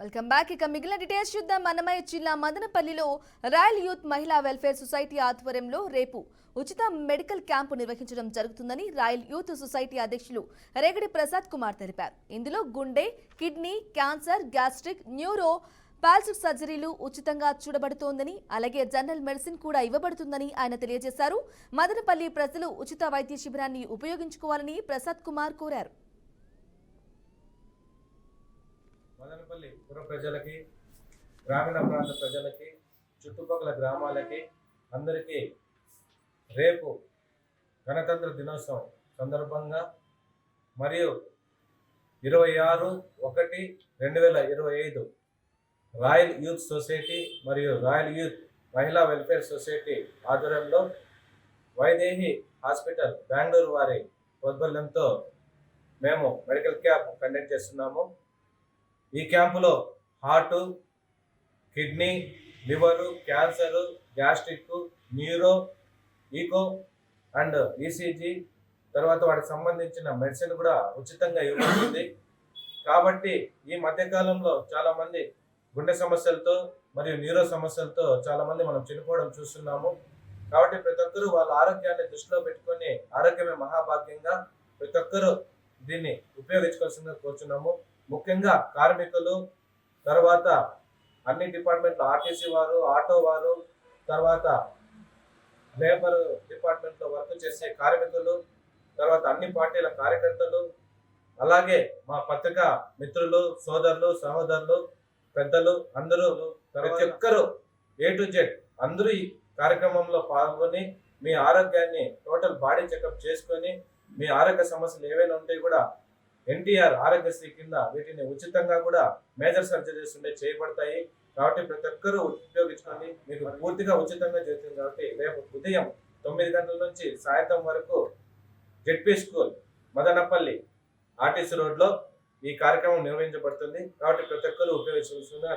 Welcome back. ఇక మిగిలిన details చూద్దాం. అన్నమయ్య జిల్లా మదనపల్లిలో రాయల్ యూత్ మహిళా వెల్ఫేర్ సొసైటీ ఆధ్వర్యంలో రేపు ఉచిత మెడికల్ క్యాంపు నిర్వహించడం జరుగుతుందని రాయల్ యూత్ సొసైటీ అధ్యక్షులు రేగడి ప్రసాద్ కుమార్ తెలిపారు. ఇందులో గుండె, కిడ్నీ, క్యాన్సర్, గ్యాస్ట్రిక్, న్యూరో, పాల్సిక్ సర్జరీలు ఉచితంగా చూడబడుతోందని, అలాగే జనరల్ మెడిసిన్ కూడా ఇవ్వబడుతుందని ఆయన తెలియజేశారు. మదనపల్లి ప్రజలు ఉచిత వైద్య శిబిరాన్ని ఉపయోగించుకోవాలని ప్రసాద్ కుమార్ కోరారు. మదనపల్లి పుర ప్రజలకి, గ్రామీణ ప్రాంత ప్రజలకి, చుట్టుపక్కల గ్రామాలకి అందరికీ రేపు గణతంత్ర దినోత్సవం సందర్భంగా మరియు 26/1/2025 రాయల్ యూత్ సొసైటీ మరియు రాయల్ యూత్ మహిళా వెల్ఫేర్ సొసైటీ ఆధ్వర్యంలో వైదేహి హాస్పిటల్ బెంగళూరు వారి ప్రోద్బలంతో మేము మెడికల్ క్యాంప్ కండక్ట్ చేస్తున్నాము. ఈ క్యాంపులో heart, kidney, liver, cancer, gastric, neuro, echo and ECG తర్వాత వాటికి సంబంధించిన మెడిసిన్ కూడా ఉచితంగా ఇవ్వబడుతుంది. కాబట్టి ఈ మధ్యకాలంలో చాలామంది గుండె సమస్యలతో మరియు న్యూరో సమస్యలతో చాలామంది మనం చనిపోవడం చూస్తున్నాము. కాబట్టి ప్రతి ఒక్కరూ వాళ్ళ ఆరోగ్యాన్ని దృష్టిలో పెట్టుకొని ఆరోగ్యమే మహాభాగ్యంగా ప్రతి ఒక్కరూ దీన్ని ఉపయోగించుకోవాల్సిందిగా కోరుచున్నాము. ముఖ్యంగా కార్మికులు, తర్వాత అన్ని డిపార్ట్మెంట్లు, ఆర్టీసీ వారు, ఆటో వారు, తర్వాత లేబర్ డిపార్ట్మెంట్లో వర్క్ చేసే కార్మికులు, తర్వాత అన్ని పార్టీల కార్యకర్తలు, అలాగే మా పత్రికా మిత్రులు, సోదరులు, సహోదరులు, పెద్దలు అందరూ ప్రతి ఒక్కరూ A to Z అందరూ ఈ కార్యక్రమంలో పాల్గొని మీ ఆరోగ్యాన్ని టోటల్ బాడీ చెకప్ చేసుకొని మీ ఆరోగ్య సమస్యలు ఏవైనా ఉంటే కూడా NTR ఆరోగ్యశ్రీ కింద వీటిని ఉచితంగా కూడా మేజర్ సర్జరీస్ ఉండే చేయబడతాయి. కాబట్టి ప్రతి ఒక్కరూ ఉపయోగించుకోండి. మీకు పూర్తిగా ఉచితంగా జరుగుతుంది. కాబట్టి రేపు ఉదయం 9 గంటల నుంచి సాయంత్రం వరకు జెడ్పీ స్కూల్ మదనపల్లి ఆర్టీసీ రోడ్లో ఈ కార్యక్రమం నిర్వహించబడుతుంది. కాబట్టి ప్రతి ఒక్కరూ ఉపయోగించాల్సిందిగా